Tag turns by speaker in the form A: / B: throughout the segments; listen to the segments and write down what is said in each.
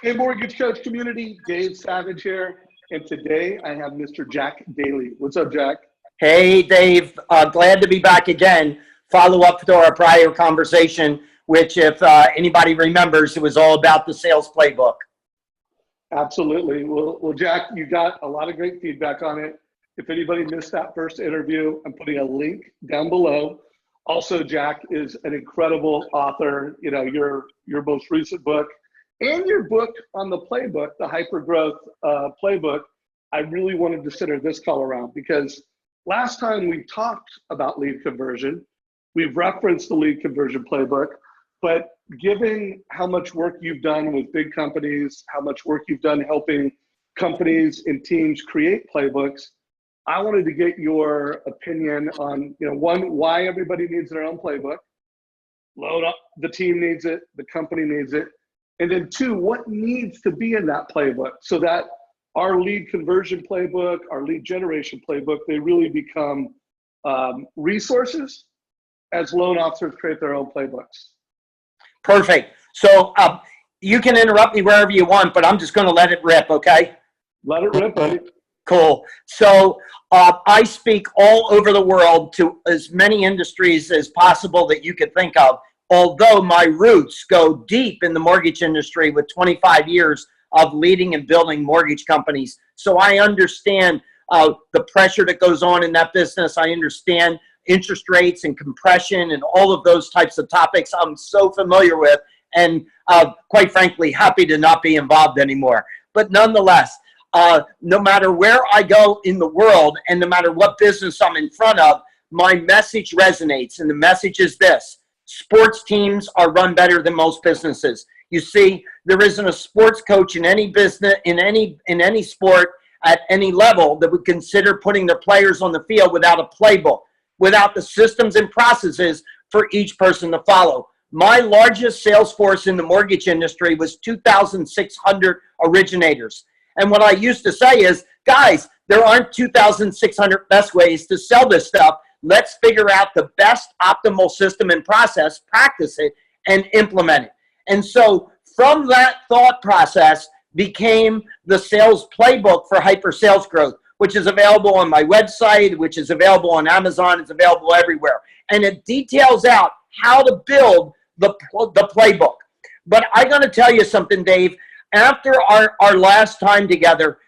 A: Hey, Mortgage Coach community, Dave Savage here, and today I have Mr. Jack Daly. What's up, Jack?
B: Hey, Dave. Glad to be back again. Follow up to our prior conversation, which if anybody remembers, it was all about the sales playbook.
A: Absolutely. Well, Jack, you got a lot of great feedback on it. If anybody missed that first interview, I'm putting a link down below. Also, Jack is an incredible author. You know, your most recent book and your book on the playbook, the hypergrowth playbook, I really wanted to center this call around because last time we talked about lead conversion, we've referenced the lead conversion playbook, but given how much work you've done with big companies, how much work you've done helping companies and teams create playbooks, I wanted to get your opinion on, one, why everybody needs their own playbook. Load up, the team needs it, the company needs it. And then two, what needs to be in that playbook so that our lead conversion playbook, our lead generation playbook, they really become resources as loan officers create their own playbooks.
B: Perfect. So you can interrupt me wherever you want, but I'm just going to let it rip, okay?
A: Let it rip, buddy.
B: Cool. So I speak all over the world to as many industries as possible that you could think of, although my roots go deep in the mortgage industry with 25 years of leading and building mortgage companies. So I understand the pressure that goes on in that business. I understand interest rates and compression and all of those types of topics I'm so familiar with, and quite frankly, happy to not be involved anymore. But nonetheless, no matter where I go in the world and no matter what business I'm in front of, my message resonates. And the message is this: sports teams are run better than most businesses. You see, there isn't a sports coach in any business, in any sport at any level that would consider putting their players on the field without a playbook, without the systems and processes for each person to follow. My largest sales force in the mortgage industry was 2,600 originators. And what I used to say is, guys, there aren't 2,600 best ways to sell this stuff. Let's figure out the best optimal system and process, practice it, and implement it. And so from that thought process became the sales playbook for hyper sales growth, which is available on my website, which is available on Amazon. It's available everywhere. And it details out how to build the playbook. But I got to tell you something, Dave. After our last time together,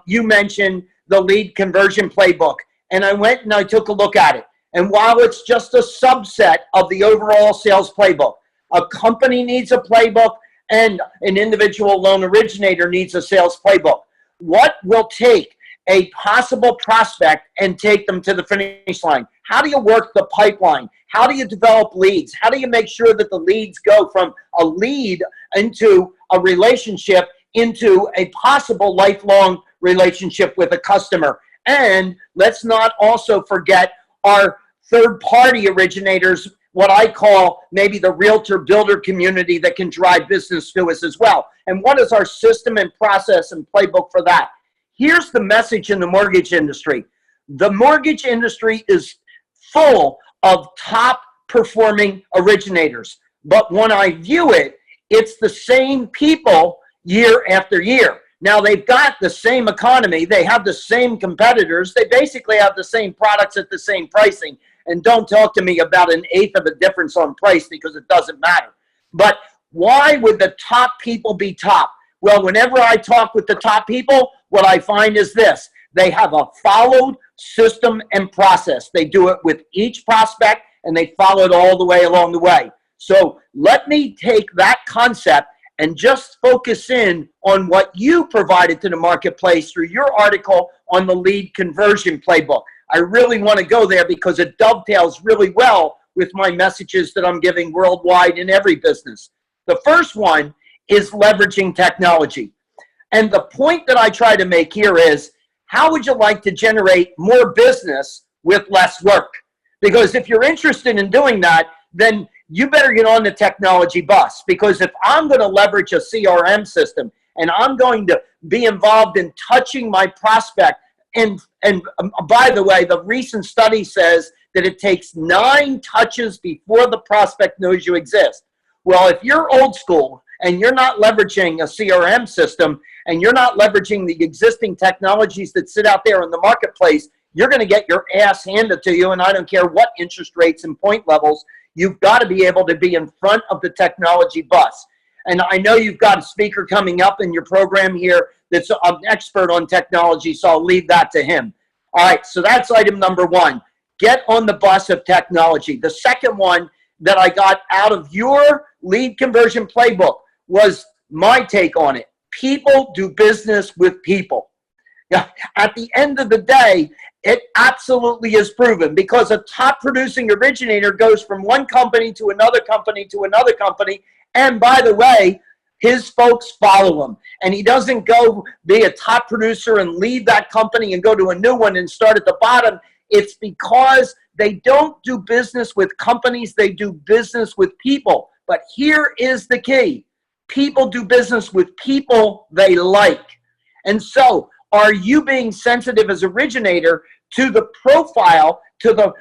B: you mentioned the lead conversion playbook. And I went and I took a look at it. And while it's just a subset of the overall sales playbook, a company needs a playbook and an individual loan originator needs a sales playbook. What will take a possible prospect and take them to the finish line? How do you work the pipeline? How do you develop leads? How do you make sure that the leads go from a lead into a relationship into a possible lifelong relationship with a customer? And let's not also forget our third-party originators, what I call maybe the realtor builder community that can drive business to us as well. And what is our system and process and playbook for that? Here's the message in the mortgage industry. The mortgage industry is full of top performing originators. But when I view it, it's the same people year after year. Now, they've got the same economy. They have the same competitors. They basically have the same products at the same pricing. And don't talk to me about an eighth of a difference on price because it doesn't matter. But why would the top people be top? Well, whenever I talk with the top people, what I find is this: they have a followed system and process. They do it with each prospect, and they follow it all the way along the way. So let me take that concept and just focus in on what you provided to the marketplace through your article on the lead conversion playbook. I really want to go there because it dovetails really well with my messages that I'm giving worldwide in every business. The first one is leveraging technology. And the point that I try to make here is, how would you like to generate more business with less work? Because if you're interested in doing that, then you better get on the technology bus. Because if I'm going to leverage a CRM system and I'm going to be involved in touching my prospect, and by the way, the recent study says that it takes 9 touches before the prospect knows you exist. Well, if you're old school and you're not leveraging a CRM system, and you're not leveraging the existing technologies that sit out there in the marketplace, you're going to get your ass handed to you. And I don't care what interest rates and point levels, you've got to be able to be in front of the technology bus. And I know you've got a speaker coming up in your program here that's an expert on technology, so I'll leave that to him. All right, so that's item number one. Get on the bus of technology. The second one that I got out of your lead conversion playbook was my take on it. People do business with people. Now, at the end of the day, it absolutely is proven, because a top producing originator goes from one company to another company to another company. And by the way, his folks follow him. And he doesn't go be a top producer and leave that company and go to a new one and start at the bottom. It's because they don't do business with companies, they do business with people. But here is the key. People do business with people they like. And so, are you being sensitive as originator to the profile, to the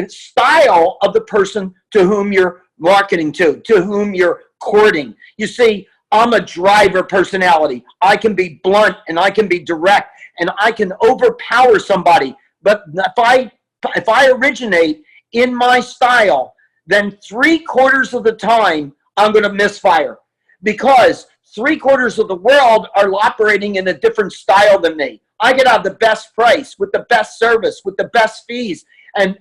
B: style of the person to whom you're marketing to whom you're courting? You see, I'm a driver personality. I can be blunt and I can be direct and I can overpower somebody. But if I originate in my style, then 3/4 of the time I'm going to misfire, because 3/4 of the world are operating in a different style than me. I could have the best price with the best service, with the best fees, and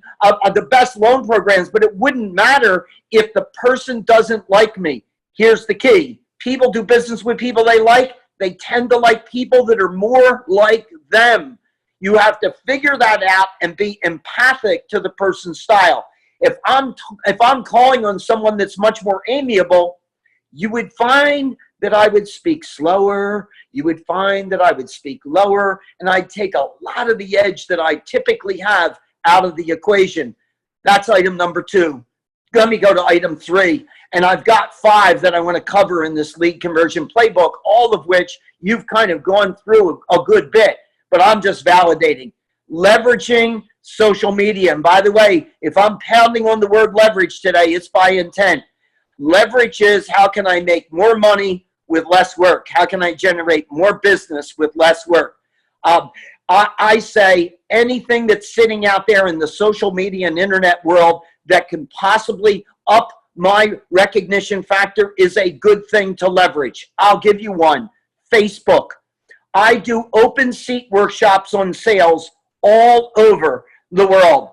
B: the best loan programs, but it wouldn't matter if the person doesn't like me. Here's the key. People do business with people they like. They tend to like people that are more like them. You have to figure that out and be empathic to the person's style. If I'm calling on someone that's much more amiable, you would find that I would speak slower, you would find that I would speak lower, and I'd take a lot of the edge that I typically have out of the equation. That's item number 2. Let me go to item 3, and I've got 5 that I want to cover in this lead conversion playbook, all of which you've kind of gone through a good bit, but I'm just validating. Leveraging social media. And by the way, if I'm pounding on the word leverage today, it's by intent. Leverage is, how can I make more money with less work? How can I generate more business with less work? I say anything that's sitting out there in the social media and internet world that can possibly up my recognition factor is a good thing to leverage. I'll give you one. Facebook. I do open seat workshops on sales all over the world.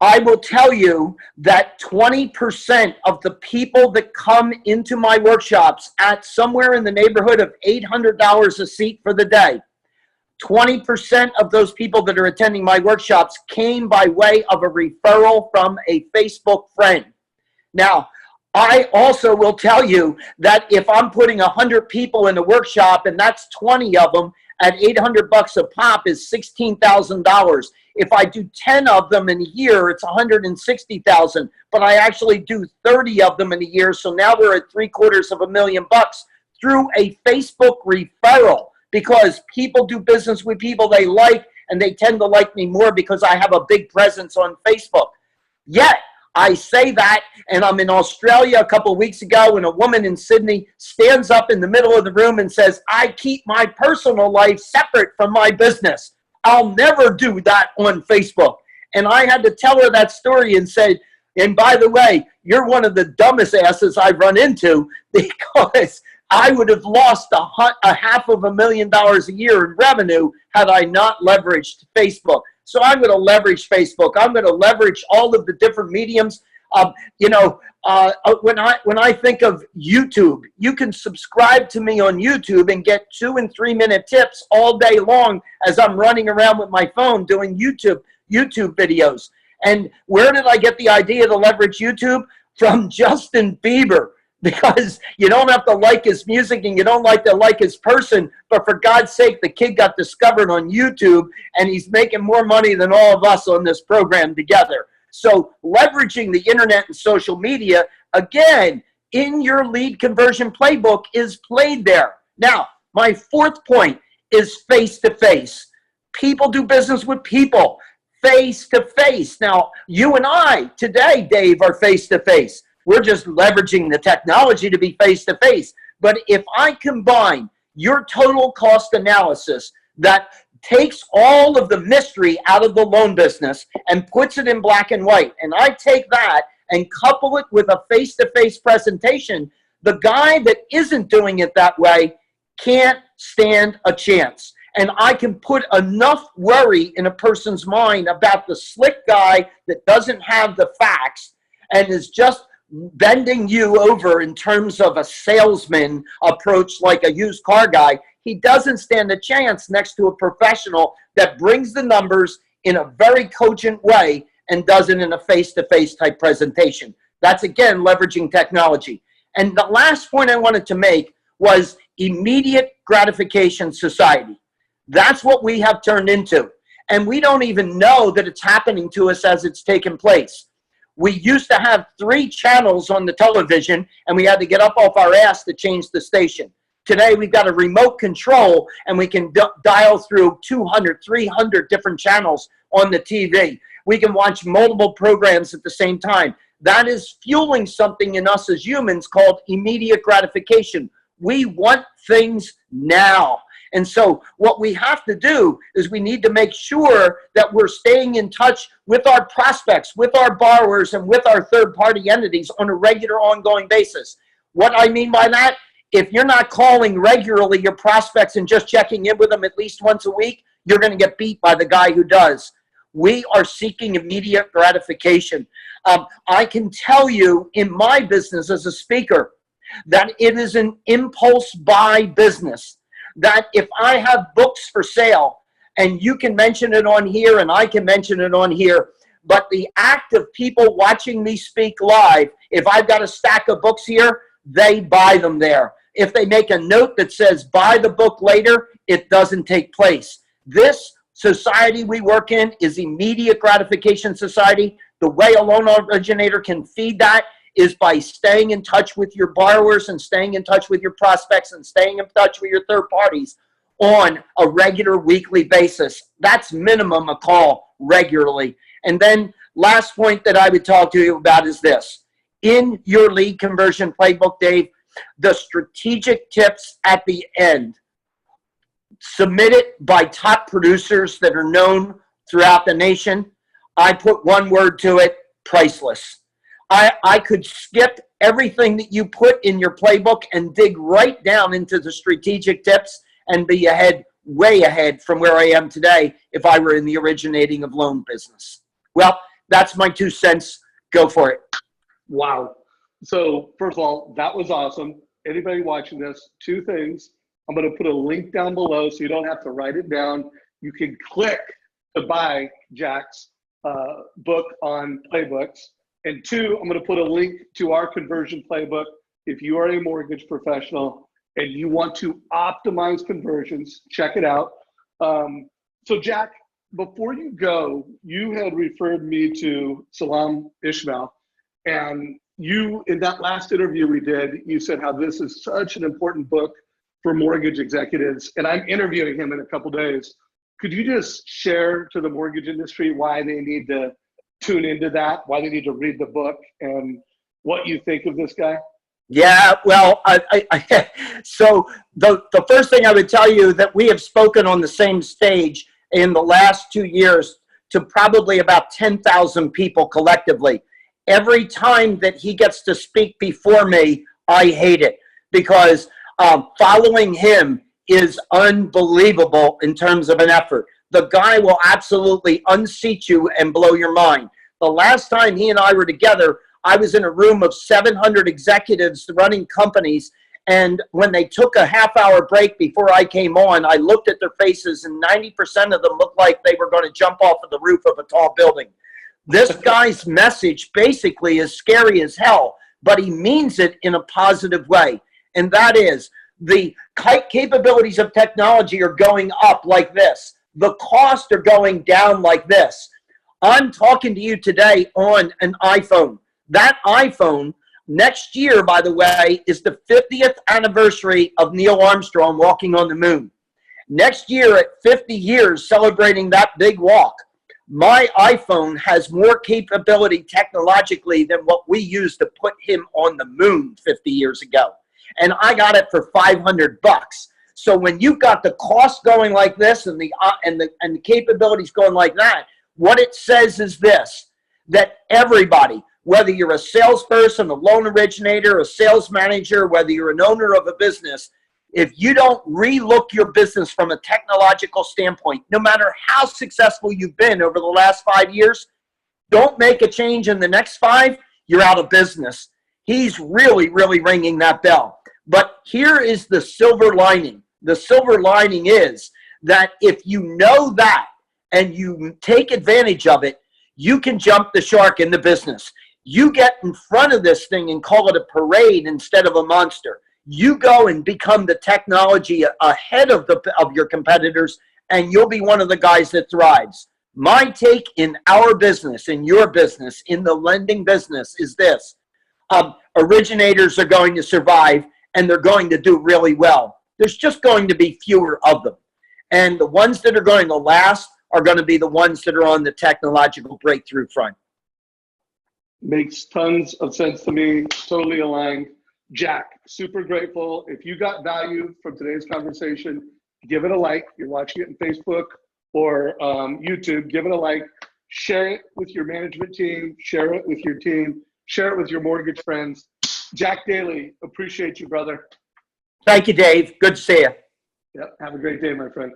B: I will tell you that 20% of the people that come into my workshops at somewhere in the neighborhood of $800 a seat for the day, 20% of those people that are attending my workshops came by way of a referral from a Facebook friend. Now, I also will tell you that if I'm putting 100 people in a workshop and that's 20 of them at $800 a pop is $16,000. If I do 10 of them in a year, it's $160,000. But I actually do 30 of them in a year, so now we're at $750,000 through a Facebook referral, because people do business with people they like, and they tend to like me more because I have a big presence on Facebook. Yet, I say that, and I'm in Australia a couple of weeks ago, and a woman in Sydney stands up in the middle of the room and says, I keep my personal life separate from my business. I'll never do that on Facebook. And I had to tell her that story and say, and by the way, you're one of the dumbest asses I've run into, because I would have lost $500,000 a year in revenue had I not leveraged Facebook. So I'm going to leverage Facebook. I'm going to leverage all of the different mediums. When I think of YouTube, you can subscribe to me on YouTube and get 2- and 3-minute tips all day long as I'm running around with my phone doing YouTube videos. And where did I get the idea to leverage YouTube? From Justin Bieber. Because you don't have to like his music and you don't like to like his person, but for God's sake, the kid got discovered on YouTube and he's making more money than all of us on this program together. So leveraging the internet and social media, again, in your lead conversion playbook is played there. Now, my 4th point is face-to-face. People do business with people, face-to-face. Now, you and I today, Dave, are face-to-face. We're just leveraging the technology to be face-to-face. But if I combine your total cost analysis that takes all of the mystery out of the loan business and puts it in black and white, and I take that and couple it with a face-to-face presentation, the guy that isn't doing it that way can't stand a chance. And I can put enough worry in a person's mind about the slick guy that doesn't have the facts and is just bending you over in terms of a salesman approach like a used car guy. He doesn't stand a chance next to a professional that brings the numbers in a very cogent way and does it in a face-to-face type presentation. That's, again, leveraging technology. And the last point I wanted to make was immediate gratification society. That's what we have turned into. And we don't even know that it's happening to us as it's taken place. We used to have 3 channels on the television, and we had to get up off our ass to change the station. Today, we've got a remote control, and we can dial through 200, 300 different channels on the TV. We can watch multiple programs at the same time. That is fueling something in us as humans called immediate gratification. We want things now. And so what we have to do is we need to make sure that we're staying in touch with our prospects, with our borrowers, and with our third-party entities on a regular, ongoing basis. What I mean by that, if you're not calling regularly your prospects and just checking in with them at least once a week, you're going to get beat by the guy who does. We are seeking immediate gratification. I can tell you in my business as a speaker that it is an impulse buy business. That if I have books for sale, and you can mention it on here and I can mention it on here, but the act of people watching me speak live, if I've got a stack of books here, they buy them there. If they make a note that says buy the book later, it doesn't take place. This society we work in is immediate gratification society. The way a loan originator can feed that is by staying in touch with your borrowers and staying in touch with your prospects and staying in touch with your third parties on a regular weekly basis. That's minimum a call regularly. And then last point that I would talk to you about is this. In your lead conversion playbook, Dave, the strategic tips at the end, submit it by top producers that are known throughout the nation. I put one word to it, priceless. I could skip everything that you put in your playbook and dig right down into the strategic tips and be ahead, way ahead from where I am today if I were in the originating of loan business. Well, that's my 2 cents. Go for it.
A: Wow. So first of all, that was awesome. Anybody watching this, 2 things. I'm going to put a link down below so you don't have to write it down. You can click to buy Jack's book on playbooks. And 2, I'm going to put a link to our conversion playbook. If you are a mortgage professional and you want to optimize conversions, check it out. So Jack, before you go, you had referred me to Salam Ishmael. And you, in that last interview we did, you said how this is such an important book for mortgage executives. And I'm interviewing him in a couple days. Could you just share to the mortgage industry why they need to tune into that, why they need to read the book, and what you think of this guy?
B: Yeah, well, so the first thing I would tell you that we have spoken on the same stage in the last 2 years to probably about 10,000 people collectively. Every time that he gets to speak before me, I hate it because following him is unbelievable in terms of an effort. The guy will absolutely unseat you and blow your mind. The last time he and I were together, I was in a room of 700 executives running companies, and when they took a half-hour break before I came on, I looked at their faces, and 90% of them looked like they were going to jump off of the roof of a tall building. This guy's message basically is scary as hell, but he means it in a positive way, and that is the capabilities of technology are going up like this. The costs are going down like this. I'm talking to you today on an iPhone. That iPhone, next year, by the way, is the 50th anniversary of Neil Armstrong walking on the moon. Next year, at 50 years, celebrating that big walk, My iPhone has more capability technologically than what we used to put him on the moon 50 years ago. And I got it for $500. So when you've got the cost going like this and the capabilities going like that, what it says is this, that everybody, whether you're a salesperson, a loan originator, a sales manager, whether you're an owner of a business, if you don't relook your business from a technological standpoint, no matter how successful you've been over the last 5 years, don't make a change in the next 5, you're out of business. He's really, really ringing that bell. But here is the silver lining. The silver lining is that if you know that and you take advantage of it, you can jump the shark in the business. You get in front of this thing and call it a parade instead of a monster. You go and become the technology ahead of your competitors, and you'll be one of the guys that thrives. My take in our business, in your business, in the lending business is this. Originators are going to survive, and they're going to do really well. There's just going to be fewer of them. And the ones that are going to last are going to be the ones that are on the technological breakthrough front.
A: Makes tons of sense to me, totally aligned. Jack, super grateful. If you got value from today's conversation, give it a like. You're watching it on Facebook or YouTube, give it a like. Share it with your management team. Share it with your team. Share it with your mortgage friends. Jack Daly, appreciate you, brother.
B: Thank you, Dave. Good to see you.
A: Yep. Have a great day, my friend.